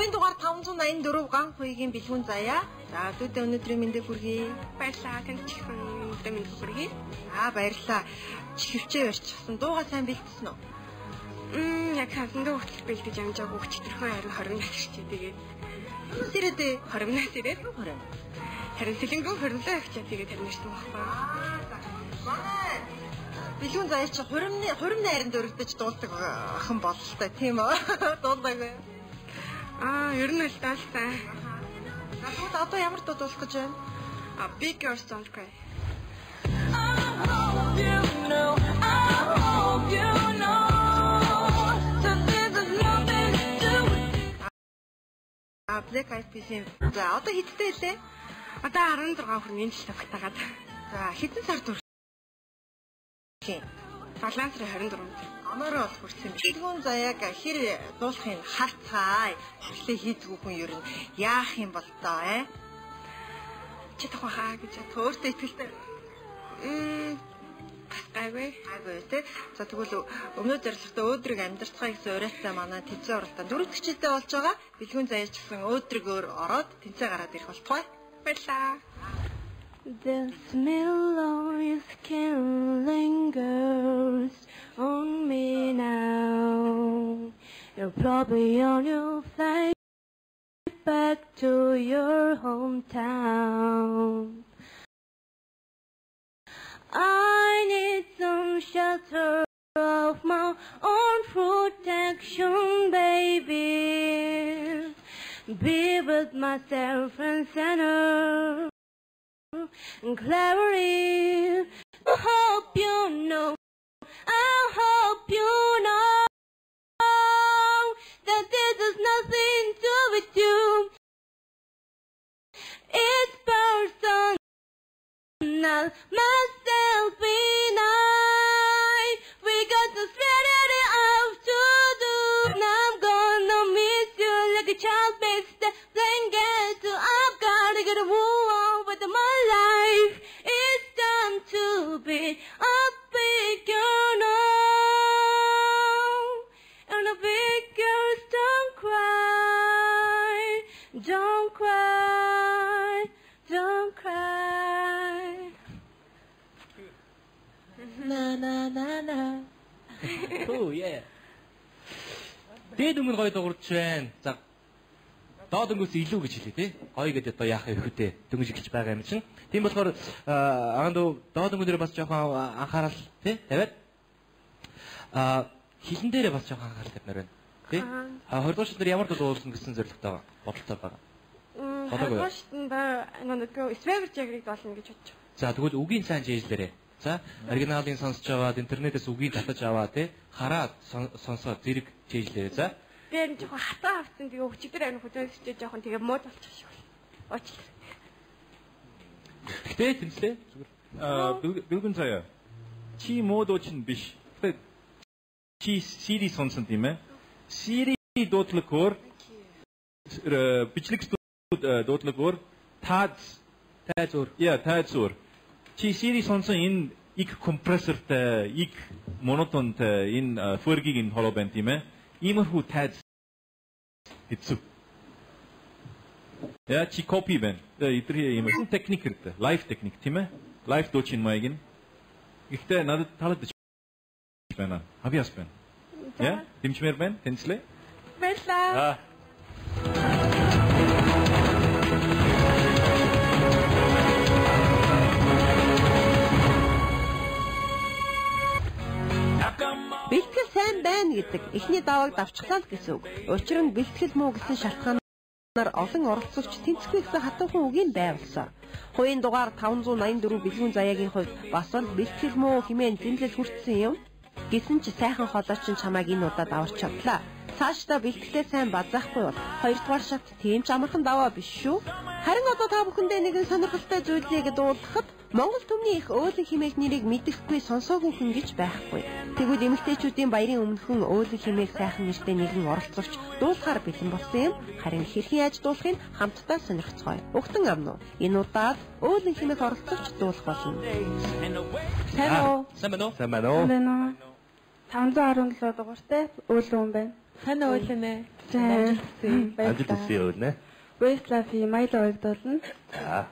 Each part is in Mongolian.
Хувийн дугаар 584 ган хуйгийн бэлгүүн заяа. За дүүдээ өнөөдрийн мэндийг хүргэе. Баярлалаа. Танд ч их мэндийг хүргэе. Баярлалаа. Чихвчээ өрчихсөн. Дууга сайн бэлдсэн үү? Яг хандаа хүртэл бэлдэж амжаагүй өчтөрхөн харин 20 нас ирчээ тэгээд. Сэрээд 20 нас ирээд 20. Харин сэлэнгөө 27 авчаа тэгээд харин ирсэн байхгүй. Манай бэлгүүн заяа чи хурим найранд өргөдөж дуулдаг охин бололтой тийм үү? Дуулдаг. Ер нь л таалтай. Тэгвэл одоо ямар дуу дуулах гэж байна? Big Girls Don't Cry. Black Eyed Peas-ийн. За одоо хэдтэй лээ? Одоо 16 хүрнэ жил тавтагаад. За хэдэн сард хүрсэн? 7 сарын 24-нд. Онороо бол хүрсэн. Бэлгүүн заяаг хэр дуулахын харцгаая. Хөрлөө хийдгүү хүн ер нь яах юм бол доо Чи тохоо хаа гэж өөртөө итгэлтэй. Айгүй тий. За тэгвэл өмнөд зорилготой өөдрөг амьдарцгаа гэсэн уриалтай манай тэнцээ уралдаан 4 дахь жилдээ болж байгаа. Бэлгүүн заяач гэсэн өөдрөгөөр ороод тэнцээ гараад ирэх болтугай. Баярлалаа. The smell of your skin lingers on me now. You're probably on your flight back to your hometown. I need some shelter of my own protection, baby. Be with myself and center and clarity. I hope you know that this has nothing to do with you. It's personal. Myself and I, we got to spread it out to do. And I'm gonna miss you like a child makes the blanket. So I've gotta get a move on with my life. It's time to be a big girl now. And a big girls don't cry, don't cry, don't cry. Na na na na. Oh yeah. Дээд өмнө гоё дуурч байна. За доод өнгөөс илүү гэж хэлээ тий. Гоё гэдэг одоо яах вэ хөтэй дөнгөж эхэлж байгаа юм чинь. Тийм болохоор аандуу доод өнгө дээр бас жоохон анхаарал тий тавиад хилэн дээрээ бас жоохон анхаарал тавьмаар байна. Тий. 20 дугаар шилдэр ямар дуулсан гэсэн зорилготой бодолтой байгаа. Бодоогүй. Нөгөө Swagger Jagger-ыг доолно гэж бодож байна. За тэгвэл үгийн сайн жийжлээрээ. За оригиналын сонсож аваад интернетээс үгийг татаж аваад тий хараад сонсоод зэрэг жийжлээрээ. За. Тэр жоохон хатаа авсан тэгээ өчигдөр амин хөдөөсчээ жоохон тэгээ мод болчих шиг байна. Уучлаарай. Гэтэ тэмцлээ. Бэлгүүн заяа. Чи мод очин биш. Чи CD сонсон тийм ээ. CD дуудлахоор бичлэг дуудлахоор таазуур. Яа, таазуур. Чи CD сонсон энэ их компрессортай, их монотонтой энэ фөргийг холоо байна тийм ээ. Иймэрхүү тааз хэцүү. Яа, чи копи байна. Идрээ иймэрхүү техник хэрэгтэй. Лайв техник тийм ээ. Лайв дуучин маяг нь. Ихтэй надад таалагдаж байна. Авьяас байна. Яа, дэмжмээр байна. Тэнцлээ. Баярлалаа. Бэлтгэл сайн байна гэдэг эхний давааг давчглаа гэсэн үг. Учир нь бэлтгэл муу гэсэн шалтгаанаар олон оролцогч тэнцэхгүй гэсэн хатуухан үгийг байгуулсан. Хувийн дугаар 584 бэлгүүн заяагийн хувьд бас л бэлтгэл муу хэмээн зэмлэл хүртсэн юм. Гэсэн ч сайхан холооч нь чамайг энэ удаад аварч чадлаа. Цаашдаа бэлтгэлээ сайн базаахгүй бол 2 дугаар шат тийм ч амархан даваа биш шүү. Харин одоо та бүхэндээ нэгэн сонирхолтой зүйлийг дуулгахад Монгол түмний их өөлөн хэмээх нэрийг мэдэхгүй сонсоогүй хүн гэж байхгүй. Тэгвэл эмэгтэйчүүдийн баярын өмнөхөн өөлөн хэмээх сайхан нэртэй нэгэн оролцогч дуулахаар бэлэн болсон юм. Харин хэрхэн яаж дуулахыг хамтдаа сонирхцгоё. Өгтөн амнуу. Энэ удаад өөлөн хэмээх оролцогч дуулах болно. Сайн байна уу? 517 дугаартай өөлөн хүн байна. Сайн ойлонэ. Амжилт хүсье өвнө. Westlafi Майло ойлдуулна. За.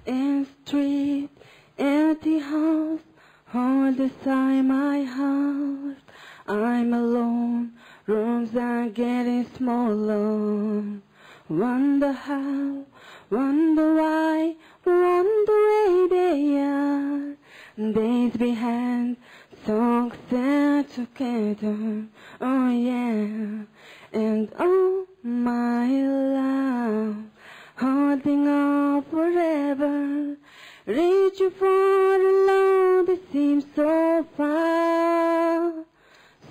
In street, empty house, all the time my house. I'm alone, rooms are getting smaller. Wonder how, wonder why, wonder where they are. Days behind, songs set together. Oh yeah, and oh my love, holding on forever. Reaching for the love that seems so far.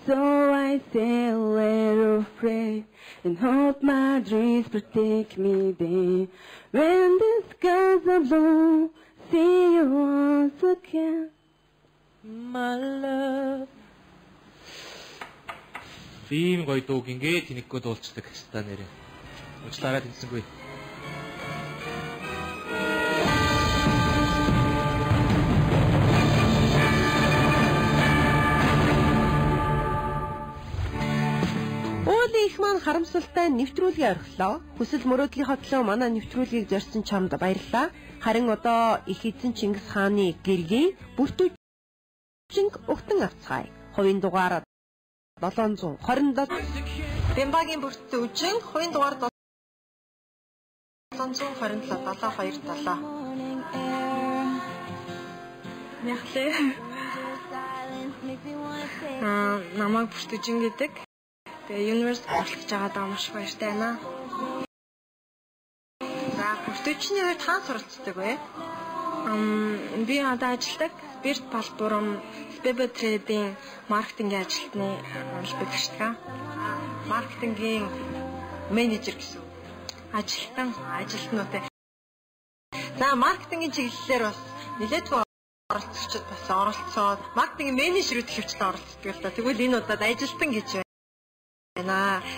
So I say a little prayer and hope my dreams protect me there. When the skies are blue, see you once again, my love. Ийм гоё дууг ингээд тэнэггүй дуулцдаг хэвээр нэрээ. Уучлаарай тэнцэнгүй. Уули их маань харамсалтай нэвтрүүлгээ орхилоо. Хүсэл мөрөөдлийнхөө төлөө манай нэвтрүүлгийг зорьсон чамд баярлалаа. Харин одоо их эзэн Чингис хааны гэргийн бүртүүчинг өгтөн авцгаая. Хувийн дугаар 727 Бямбагийн бүртүүчин хувийн дугаар 727 727 Яхлээ. Намайг бүртүүчин гэдэг. Тэгээ Universe борлож байгаадаа маш баяртай байна. За бүртүүчний хувьд хаан суралцдаг вэ? Би одоо ажилладаг Spirit Pulse-ын Spebe Trade-ийн маркетингийн ажилтны специалист. Маркетингийн менежер гэсэн. Ажилтнуудтай. За маркетингийн чиглэлээр бас нэлээдгүй оролцогчид бас оролцоод маркетингийн менежерүүд хөвчлээ оролцдог л да. Тэгвэл энэ удаад ажилтан гэж байна.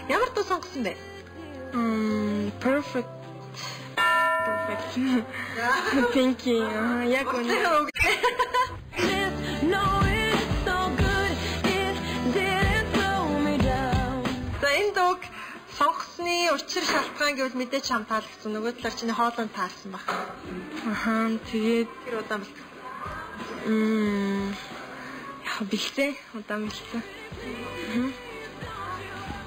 Ямар дуу сонгосон бэ? Perfect. Thank you. Яг үнэ. За энэ дууг сонгосны учир шалтгаан гэвэл мэдээч хам таалагдсан. Нөгөө талаар чиний хоолойн таалсан байна. Тэгээд тэр удаан бэлтгэв. Яа бэлтээ. Удаан бэлтээ.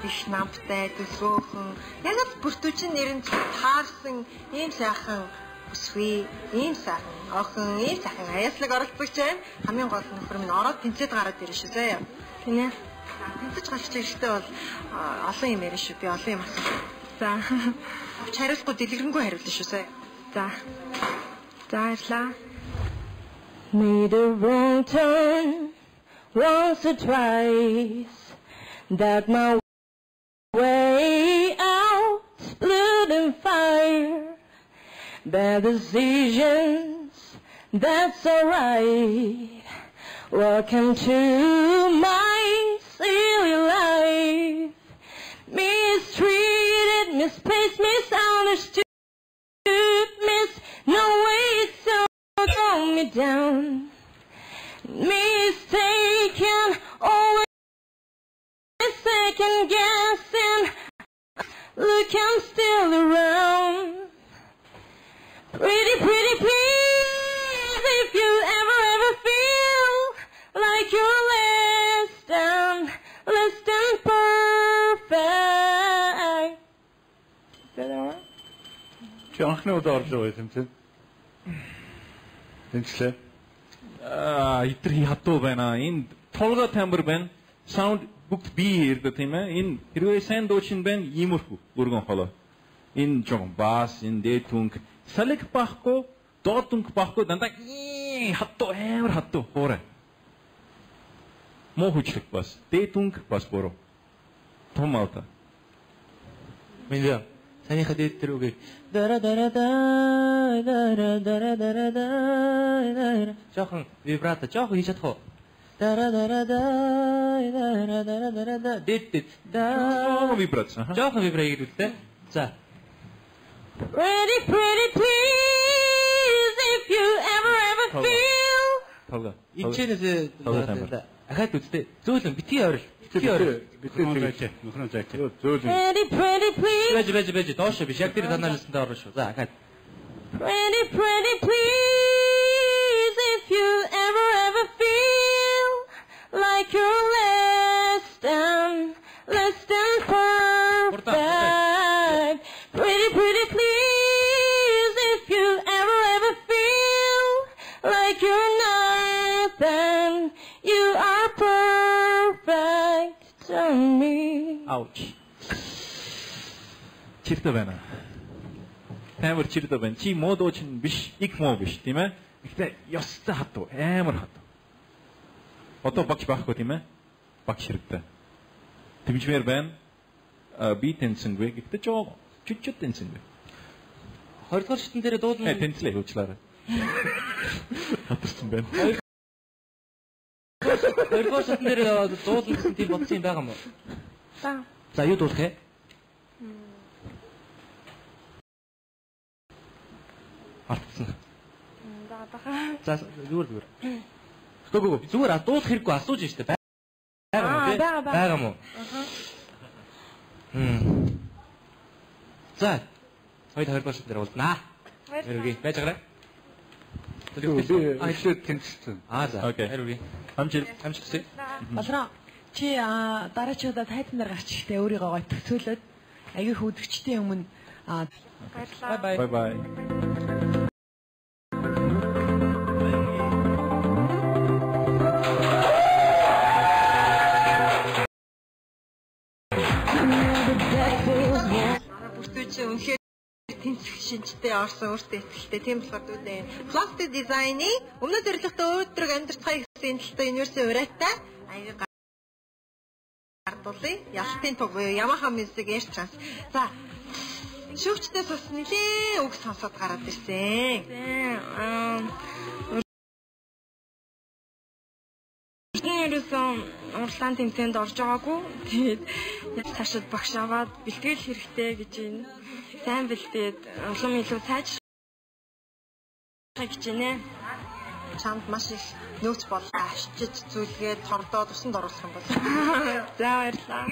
Их намтай төсөөхөн яг л бүртүүчин нэрэнд таарсан ийм сайхан бүсгүй, ийм сайхан охин, ийм сайхан аяслаг оролцогч байна. Хамгийн гол нь нөхөр минь ороод тэнцээд гараад ирэн шүү заяа. Тинэ. Тэнцэж гарч ирэхдээ бол олон юм ярина шүү. Би олон юм асуусан. За. Авч хариулахгүй дэлгэрэнгүй хариулна шүү заяа. За. За ярьлаа. Made a wrong turn once or twice. That my way out, blood and fire, bad decisions, that's alright. Welcome to my silly life. Mistreated, misplaced, misunderstood, no way so throw me down. Mistaken, always second guessing. Look, I'm still around. Pretty please, if you ever feel like you're less than perfect. Is that alright? Анхны удаа орж байгаа юм чинь. Тэнцлээ. Итэр хатуу байна. Энэ толгой тамбар байна. Sound booked B ирдэг тийм ээ. Энэ хэрвээ сайн дуучин байна, иймэрхүү өргөн холоо. Энэ жоо бас, энэ дээд түнг салик бахгүй, доод түнг бахгүй дандаа хатуу амар хатуу хуурай. Муу хүчлэг бас. Дээд түнг бас буруу. Том аута. Минь санийхад дээд тэр үгийг жоохон вибрато жоохон хийж чадах уу? Дээд Жоохон вибрац. Жоохон вибрэ хийлээ. За. Pretty, pretty please, if you ever feel. Тоглоо. Инчэнээс ахаад үзтээ. Зөөлөн битгий ойрол. Нөхрөө зайч. Зөөлөн. Pretty, pretty please. Бэж доошо биш. Яг тэр танаалсандаа орно шүү. За ахаад. Pretty, pretty please, if you ever feel like you're less than perfect. Pretty, pretty please, if you ever feel like you're nothing, you are perfect to me. Ouch. Чиртэй байна. Амар чиртэй байна. Чи модоо чинь биш, их моо биш, тийм ээ? Гэхдээ ёстой хатуу, амар хатуу. Одоо багш байхгүй тийм ээ? Багш хэрэгтэй. Тэмчмээр байна. Би тэнцэнгүй. Гэхдээ чуть тэнцэнгүй. 20 дугаар шатн дээр дуулна. Тэнцлээ хөөчлаарай. Хатарсан байна. 20 дугаар шатн дээр дуулна гэсэн тийм бодсон юм байгаа юм уу? За юу дуулах вэ? Алтсан. За зүгээр. Гөө зүгээр дуулах хэрэггүй асууж штэ. Байгаа мó. За. Хоёр дугаар шатн дээр уулзнаа. Эргий. Байж гараа. Айшлээ тэнцсэн. За. Окей. Эргий. Амжилт. Болроо чи дараачудаа тайзан дээр гарч ихтэй өөрийгөө гой төсөөлөд аягүй хүүдгчтэй өмнө Баярлалаа. Bye bye. Бүртүүч үнэхээр тэнцэх шинжтэй орсон өөртөө ихтэй. Тийм болохоор дүүдээ пластик дизайны өмнөд төрөлхтөө өөдрөг амьдрцгаая гэсэн талтай университет ураатай аяга гардуулъя. Ялтын туг буюу Yamaha Music Air Trans. За шүүгчтэй цус нэлээ үг сонсоод гараад ирсэн. Ерөөсөн урлаан тэмцээнд орж байгаагүй. Тэгээд цаашид багш аваад бэлтгэл хэрэгтэй гэж байна. Сайн бэлдээд улам илүү сайжрах гэж байна. Чамд маш их нөөц бол ашчиж зүйлгээд тордоод усанд оруулах юм бол. За баярлалаа.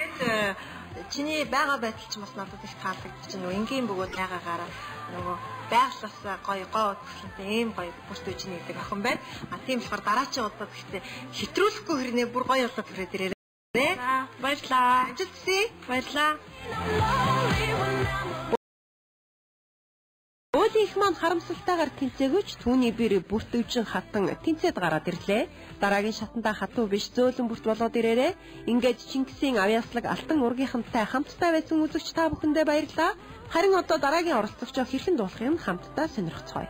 Тэгээд чиний байгаа байдал ч бас надад их таалагдчих нөгөө энгийн бөгөөд байгаагаараа нөгөө байглаас гоё төсөлтэй ийм гоё бүртүүжний гэдэг охин байна. Тийм болохоор дараачийн удаад гэхдээ хэтрүүлэхгүй хэрнээ бүр гоё болоод хүрээд ирээрээ. Баярлалаа. Амжилт хүсье. Баярлалаа. Өөлийн их маань харамсалтайгаар тэнцээгүйч түүний бэр бүртөвжин хатан тэнцээд гараад ирлээ. Дараагийн шатандаа хатуу биш зөөлөн бүрт болоод ирээрээ. Ингээд Чингисийн авьяаслаг алтан ургийнхантай хамтдаа байсан үзэгч та бүхэндээ баярлалаа. Харин одоо дараагийн оролцогчоо хэрхэн дуулахыг хамтдаа сонирхцгоё.